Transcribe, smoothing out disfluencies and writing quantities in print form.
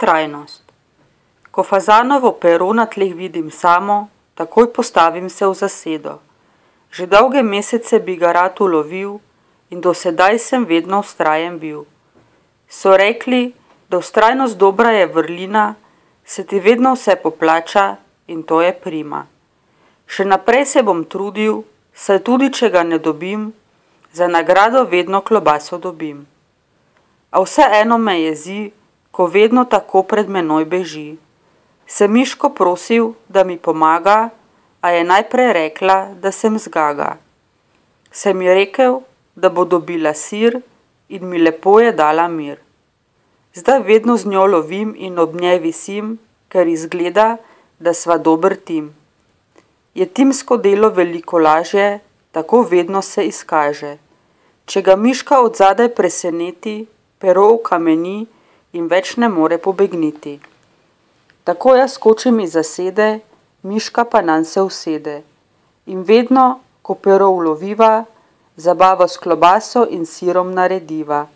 Trajnost. Ko fazanovo pero na tleh vidim samo, takoj postavim se v zasedo. Že dolge mesece bi ga rad ulovil in do sedaj sem vedno vztrajen bil. So rekli, da vztrajnost dobra je vrlina, se ti vedno vse poplača in to je prima. Še naprej se bom trudil, saj tudi če ga ne dobim, za nagrado vedno klobaso dobim. A vseeno me jezi, ko vedno tako pred menoj beži. Sem miško prosil, da mi pomaga, a je najprej rekla, da sem zgaga. Sem ji rekel, da bo dobila sir in mi lepo je dala mir. Zdaj vedno z njo lovim in ob njej visim, ker izgleda, da sva dober tim. Je timsko delo veliko lažje, tako vedno se izkaže. Če ga miška od zadaj preseneti, pero okameni in več ne more pobegniti. Tako jaz skočim iz zasede, miška pa nanj se usede. In vedno, ko pero uloviva, zabavo s klobaso in sirom narediva.